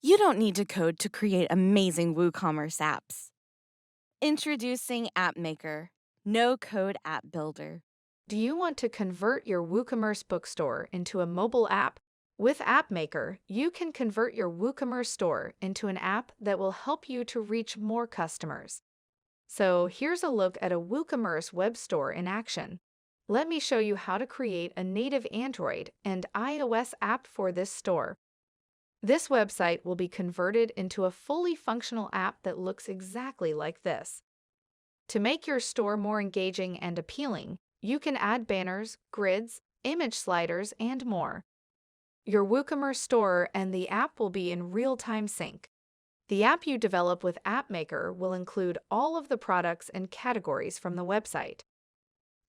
You don't need to code to create amazing WooCommerce apps. Introducing Appmaker, no-code app builder. Do you want to convert your Woocommerce bookstore into a mobile app? With Appmaker, you can convert your Woocommerce store into an app that will help you to reach more customers. So here's a look at a Woocommerce web store in action. Let me show you how to create a native Android and iOS app for this store. This website will be converted into a fully functional app that looks exactly like this. To make your store more engaging and appealing, you can add banners, grids, image sliders, and more. Your WooCommerce store and the app will be in real-time sync. The app you develop with Appmaker will include all of the products and categories from the website.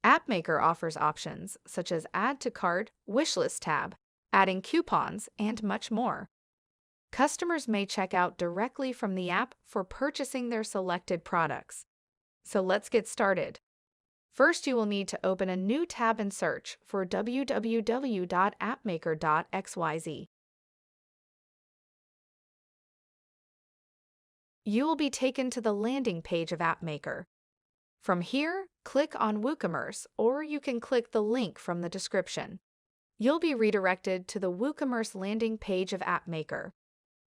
Appmaker offers options such as Add to Cart, Wishlist tab, adding coupons, and much more. Customers may check out directly from the app for purchasing their selected products. So let's get started. First, you will need to open a new tab and search for www.appmaker.xyz. You will be taken to the landing page of Appmaker. From here, click on Woocommerce, or you can click the link from the description. You'll be redirected to the Woocommerce landing page of Appmaker.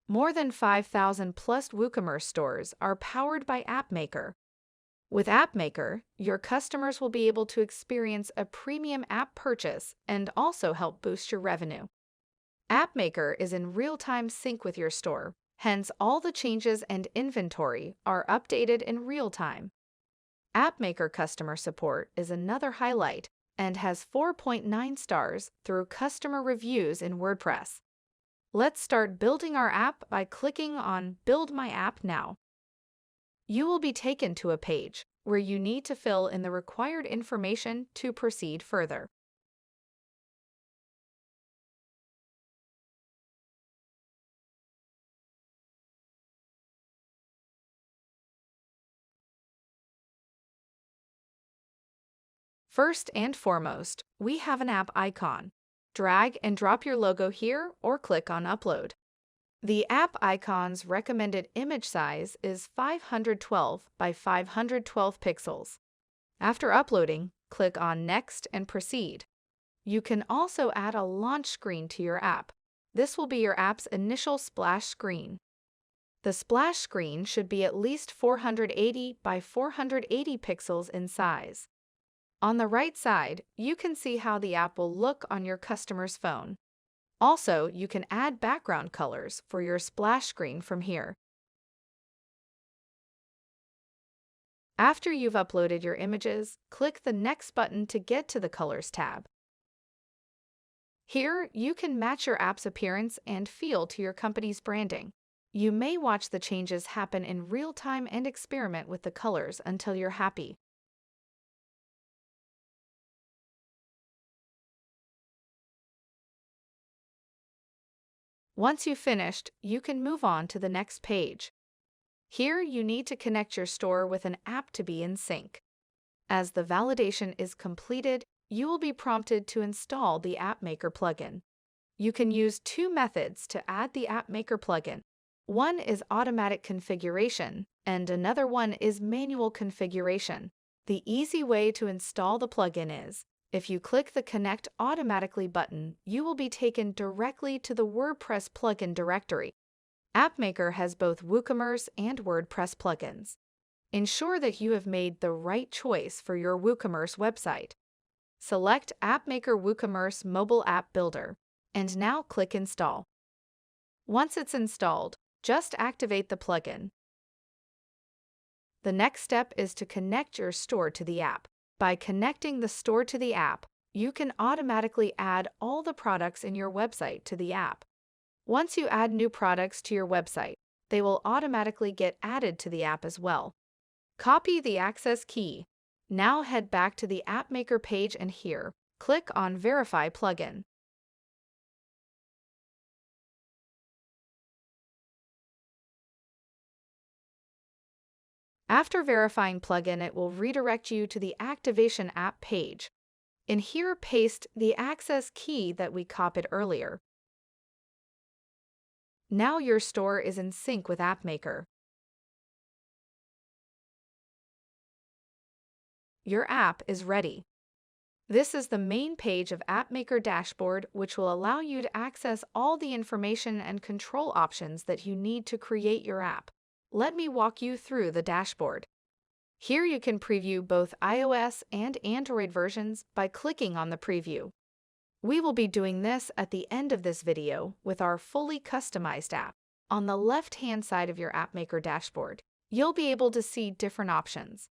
More than 5,000 plus Woocommerce stores are powered by Appmaker. With Appmaker, your customers will be able to experience a premium app purchase and also help boost your revenue. Appmaker is in real-time sync with your store, hence all the changes and inventory are updated in real time. Appmaker customer support is another highlight and has 4.9 stars through customer reviews in WordPress. Let's start building our app by clicking on Build My App Now. You will be taken to a page where you need to fill in the required information to proceed further. First and foremost, we have an app icon. Drag and drop your logo here or click on Upload. The app icon's recommended image size is 512 by 512 pixels. After uploading, click on Next and Proceed. You can also add a launch screen to your app. This will be your app's initial splash screen. The splash screen should be at least 480 by 480 pixels in size. On the right side, you can see how the app will look on your customer's phone. Also, you can add background colors for your splash screen from here. After you've uploaded your images, click the Next button to get to the Colors tab. Here, you can match your app's appearance and feel to your company's branding. You may watch the changes happen in real time and experiment with the colors until you're happy. Once you've finished, you can move on to the next page. Here, you need to connect your store with an app to be in sync. As the validation is completed, you will be prompted to install the Appmaker plugin. You can use two methods to add the Appmaker plugin. One is automatic configuration, and another one is manual configuration. The easy way to install the plugin is, if you click the Connect Automatically button, you will be taken directly to the WordPress plugin directory. Appmaker has both WooCommerce and WordPress plugins. Ensure that you have made the right choice for your WooCommerce website. Select Appmaker WooCommerce Mobile App Builder, and now click Install. Once it's installed, just activate the plugin. The next step is to connect your store to the app. By connecting the store to the app, you can automatically add all the products in your website to the app. Once you add new products to your website, they will automatically get added to the app as well. Copy the access key. Now head back to the Appmaker page and here, click on Verify Plugin. After verifying plugin, it will redirect you to the Activation App page. In here, paste the access key that we copied earlier. Now your store is in sync with Appmaker. Your app is ready. This is the main page of Appmaker Dashboard, which will allow you to access all the information and control options that you need to create your app. Let me walk you through the dashboard. Here you can preview both iOS and Android versions by clicking on the preview. We will be doing this at the end of this video with our fully customized app. On the left-hand side of your Appmaker dashboard, you'll be able to see different options.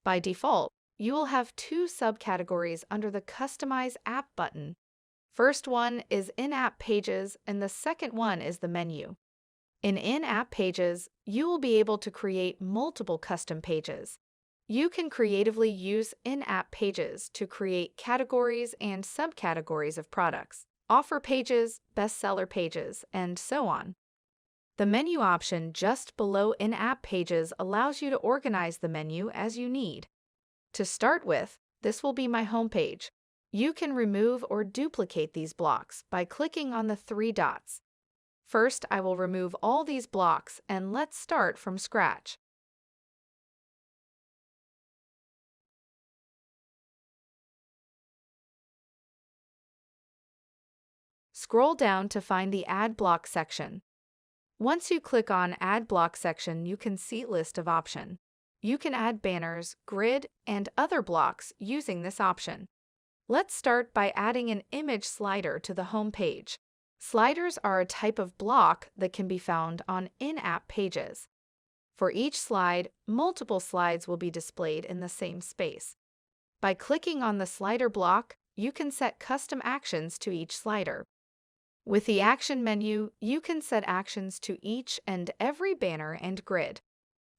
By default, you will have two subcategories under the Customize App button. First one is In-App Pages, and the second one is the menu. In In-App Pages, you will be able to create multiple custom pages. You can creatively use in-app pages to create categories and subcategories of products, offer pages, bestseller pages, and so on. The menu option just below in-app pages allows you to organize the menu as you need. To start with, this will be my homepage. You can remove or duplicate these blocks by clicking on the three dots. First, I will remove all these blocks, and let's start from scratch. Scroll down to find the Add Block section. Once you click on Add Block section, you can see list of options. You can add banners, grid, and other blocks using this option. Let's start by adding an image slider to the home page. Sliders are a type of block that can be found on in-app pages. For each slide, multiple slides will be displayed in the same space. By clicking on the slider block, you can set custom actions to each slider. With the Action menu, you can set actions to each and every banner and grid.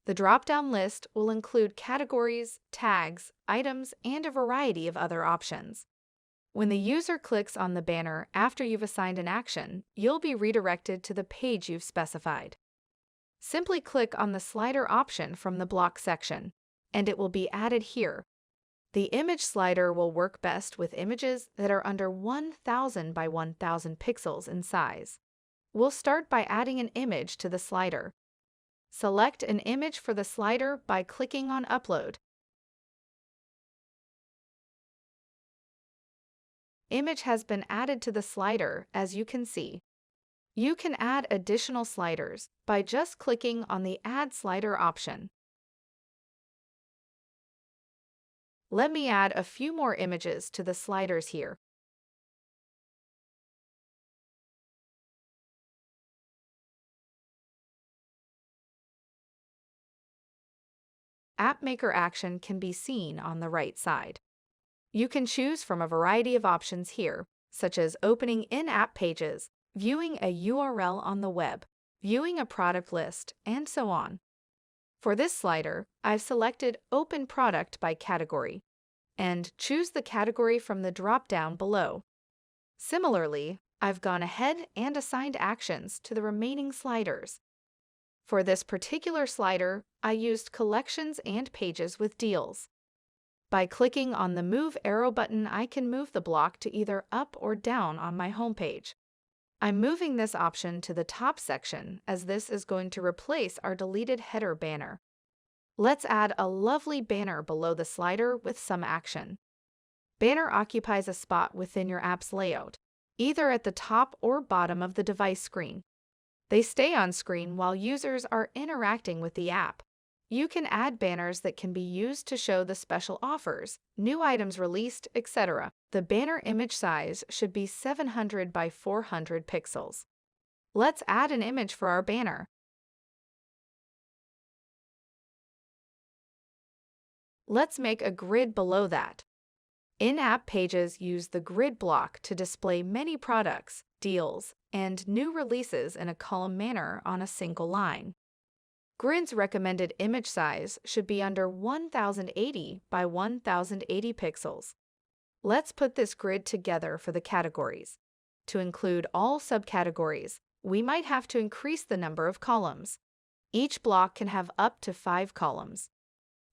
The drop-down list will include categories, tags, items, and a variety of other options. When the user clicks on the banner after you've assigned an action, you'll be redirected to the page you've specified. Simply click on the slider option from the block section, and it will be added here. The image slider will work best with images that are under 1000 by 1000 pixels in size. We'll start by adding an image to the slider. Select an image for the slider by clicking on Upload. Image has been added to the slider, as you can see. You can add additional sliders by just clicking on the Add Slider option. Let me add a few more images to the sliders here. Appmaker action can be seen on the right side. You can choose from a variety of options here, such as opening in-app pages, viewing a URL on the web, viewing a product list, and so on. For this slider, I've selected Open Product by Category, and choose the category from the drop-down below. Similarly, I've gone ahead and assigned actions to the remaining sliders. For this particular slider, I used Collections and Pages with Deals. By clicking on the Move Arrow button, I can move the block to either up or down on my homepage. I'm moving this option to the top section, as this is going to replace our deleted header banner. Let's add a lovely banner below the slider with some action. Banner occupies a spot within your app's layout, either at the top or bottom of the device screen. They stay on screen while users are interacting with the app. You can add banners that can be used to show the special offers, new items released, etc. The banner image size should be 700 by 400 pixels. Let's add an image for our banner. Let's make a grid below that. In-app pages use the grid block to display many products, deals, and new releases in a column manner on a single line. Grid's recommended image size should be under 1080 by 1080 pixels. Let's put this grid together for the categories. To include all subcategories, we might have to increase the number of columns. Each block can have up to 5 columns.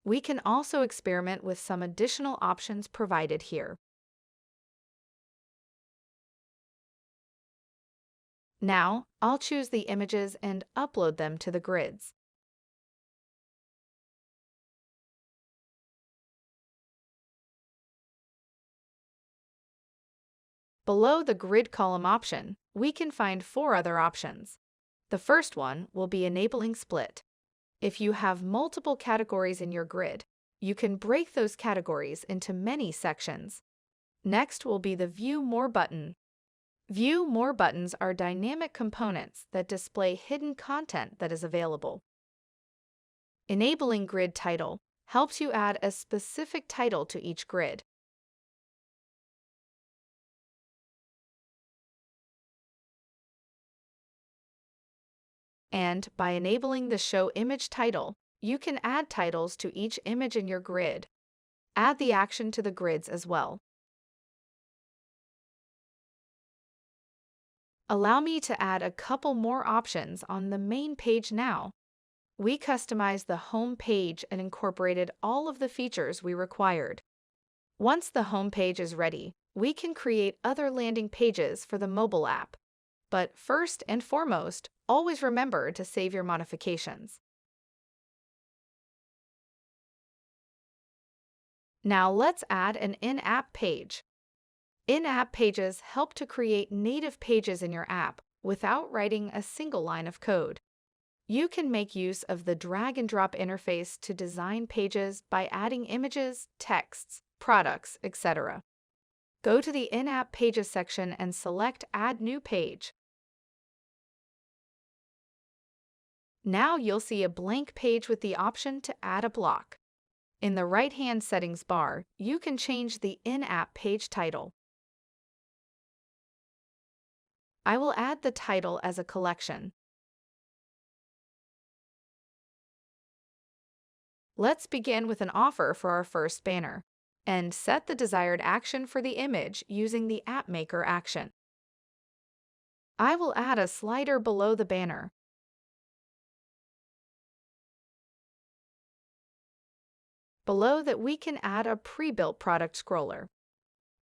We can also experiment with some additional options provided here. Now, I'll choose the images and upload them to the grids. Below the grid column option, we can find 4 other options. The first one will be enabling split. If you have multiple categories in your grid, you can break those categories into many sections. Next will be the View More button. View More buttons are dynamic components that display hidden content that is available. Enabling Grid Title helps you add a specific title to each grid. And by enabling the Show Image Title, you can add titles to each image in your grid. Add the action to the grids as well. Allow me to add a couple more options on the main page now. We customized the home page and incorporated all of the features we required. Once the home page is ready, we can create other landing pages for the mobile app. But first and foremost, always remember to save your modifications. Now let's add an in-app page. In-app pages help to create native pages in your app without writing a single line of code. You can make use of the drag-and-drop interface to design pages by adding images, texts, products, etc. Go to the In-App Pages section and select Add New Page. Now you'll see a blank page with the option to add a block. In the right-hand settings bar, you can change the in-app page title. I will add the title as a collection. Let's begin with an offer for our first banner, and set the desired action for the image using the Appmaker action. I will add a slider below the banner. Below that, we can add a pre-built product scroller.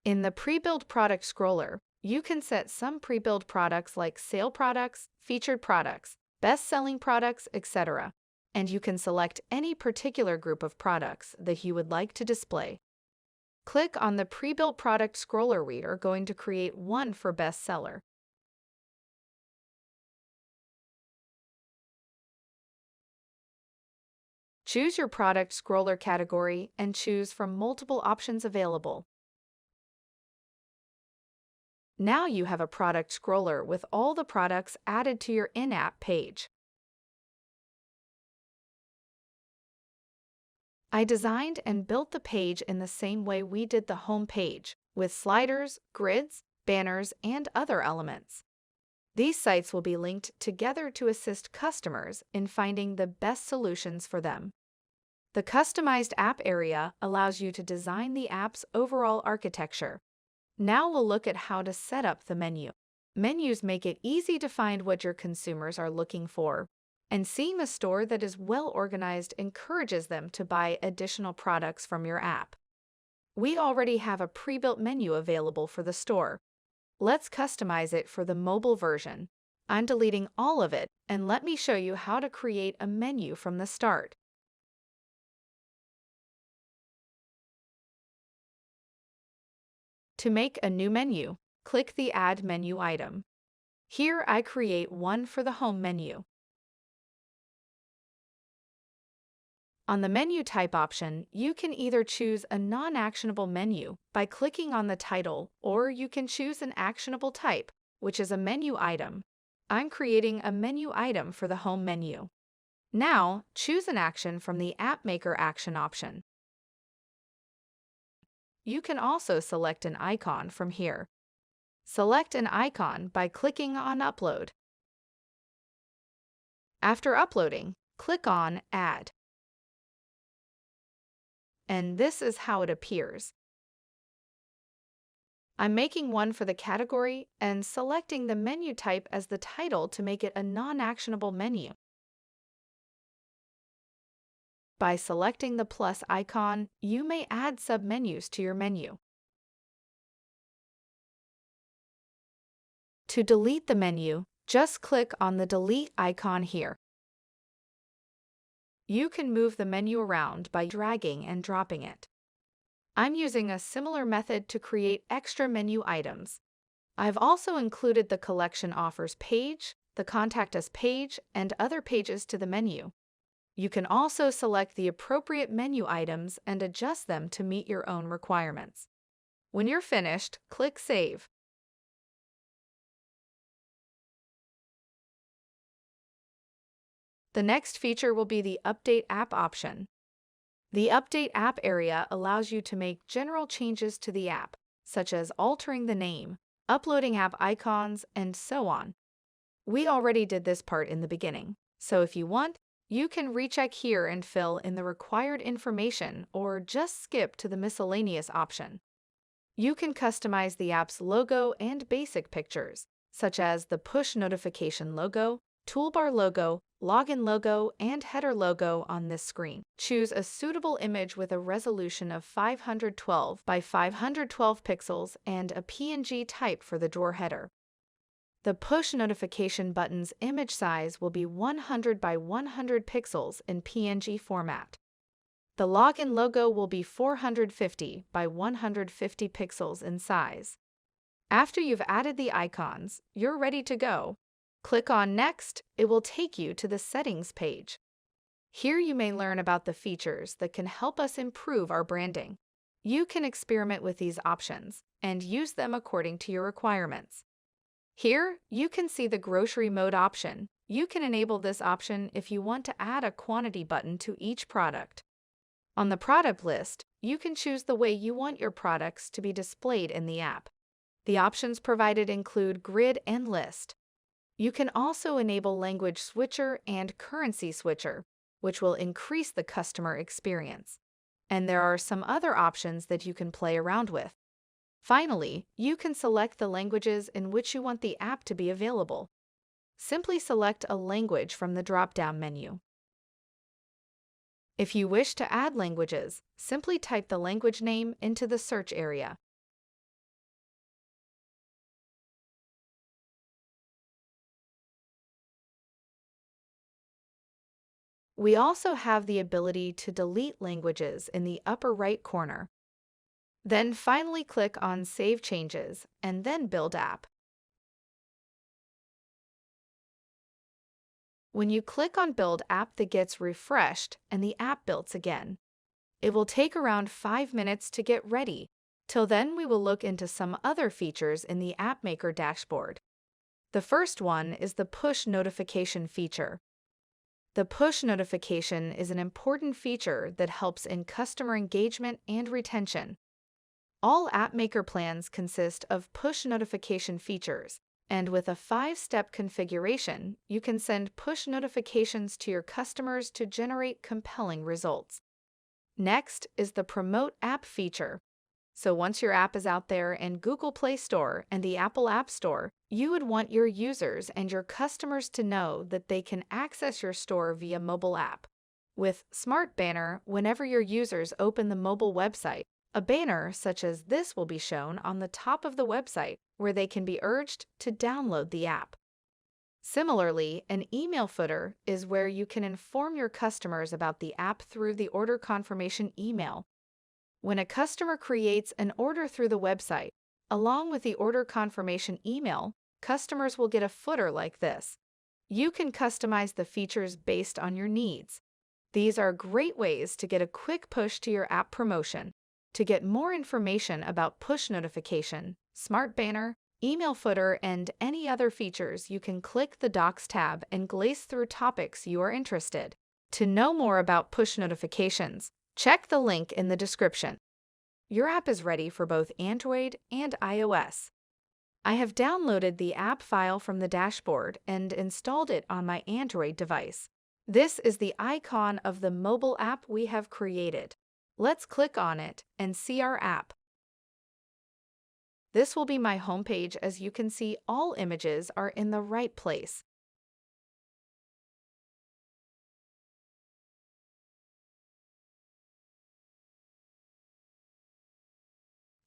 In the pre-built product scroller, you can set some pre-built products like sale products, featured products, best-selling products, etc. And you can select any particular group of products that you would like to display. Click on the pre-built product scroller. We are going to create one for bestseller. Choose your product scroller category and choose from multiple options available. Now you have a product scroller with all the products added to your in-app page. I designed and built the page in the same way we did the home page, with sliders, grids, banners, and other elements. These sites will be linked together to assist customers in finding the best solutions for them. The customized app area allows you to design the app's overall architecture. Now we'll look at how to set up the menu. Menus make it easy to find what your consumers are looking for, and seeing a store that is well organized encourages them to buy additional products from your app. We already have a pre-built menu available for the store. Let's customize it for the mobile version. I'm deleting all of it, and let me show you how to create a menu from the start. To make a new menu, click the Add Menu item. Here I create one for the home menu. On the Menu Type option, you can either choose a non-actionable menu by clicking on the title, or you can choose an actionable type, which is a menu item. I'm creating a menu item for the home menu. Now, choose an action from the Appmaker action option. You can also select an icon from here. Select an icon by clicking on Upload. After uploading, click on Add. And this is how it appears. I'm making one for the category and selecting the menu type as the title to make it a non-actionable menu. By selecting the plus icon, you may add submenus to your menu. To delete the menu, Just click on the delete icon here. You can move the menu around by dragging and dropping it. I'm using a similar method to create extra menu items. I've also included the collection offers page, the contact us page, and other pages to the menu. You can also select the appropriate menu items and adjust them to meet your own requirements. When you're finished, click Save. The next feature will be the Update App option. The Update App area allows you to make general changes to the app, such as altering the name, uploading app icons, and so on. We already did this part in the beginning, so if you want, you can recheck here and fill in the required information or just skip to the miscellaneous option. You can customize the app's logo and basic pictures, such as the push notification logo, toolbar logo, login logo, and header logo on this screen. Choose a suitable image with a resolution of 512 by 512 pixels and a PNG type for the drawer header. The push notification button's image size will be 100 by 100 pixels in PNG format. The login logo will be 450 by 150 pixels in size. After you've added the icons, you're ready to go. Click on Next. It will take you to the Settings page. Here you may learn about the features that can help us improve our branding. You can experiment with these options and use them according to your requirements. Here, you can see the grocery mode option. You can enable this option if you want to add a quantity button to each product. On the product list, you can choose the way you want your products to be displayed in the app. The options provided include grid and list. You can also enable language switcher and currency switcher, which will increase the customer experience. And there are some other options that you can play around with. Finally, you can select the languages in which you want the app to be available. Simply select a language from the drop-down menu. If you wish to add languages, simply type the language name into the search area. We also have the ability to delete languages in the upper right corner. Then finally click on Save Changes and then Build App. When you click on Build App, that gets refreshed and the app builds again. It will take around 5 minutes to get ready. Till then, we will look into some other features in the Appmaker Dashboard. The first one is the push notification feature. The push notification is an important feature that helps in customer engagement and retention. All Appmaker plans consist of push notification features, and with a 5-step configuration, you can send push notifications to your customers to generate compelling results. Next is the Promote App feature. So once your app is out there in Google Play Store and the Apple App Store, you would want your users and your customers to know that they can access your store via mobile app. With Smart Banner, whenever your users open the mobile website, a banner such as this will be shown on the top of the website where they can be urged to download the app. Similarly, an email footer is where you can inform your customers about the app through the order confirmation email. When a customer creates an order through the website, along with the order confirmation email, customers will get a footer like this. You can customize the features based on your needs. These are great ways to get a quick push to your app promotion. To get more information about push notification, Smart Banner, email footer, and any other features, you can click the Docs tab and glaze through topics you are interested. To know more about push notifications, check the link in the description. Your app is ready for both Android and iOS. I have downloaded the app file from the dashboard and installed it on my Android device. This is the icon of the mobile app we have created. Let's click on it and see our app. This will be my homepage. As you can see, all images are in the right place.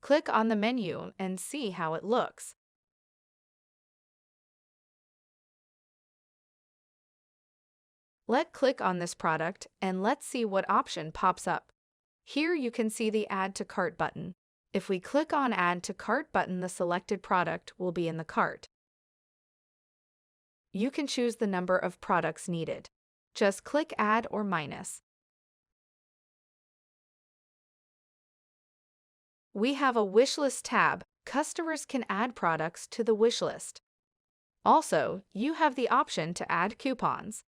Click on the menu and see how it looks. Let's click on this product and let's see what option pops up. Here you can see the Add to Cart button. If we click on Add to Cart button, the selected product will be in the cart. You can choose the number of products needed. Just click Add or Minus. We have a Wishlist tab. Customers can add products to the wish list. Also, you have the option to add coupons.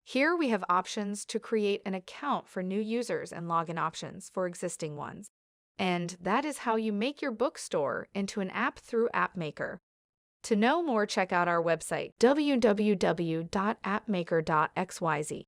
Here we have options to create an account for new users and login options for existing ones. And that is how you make your bookstore into an app through Appmaker. To know more, check out our website www.appmaker.xyz.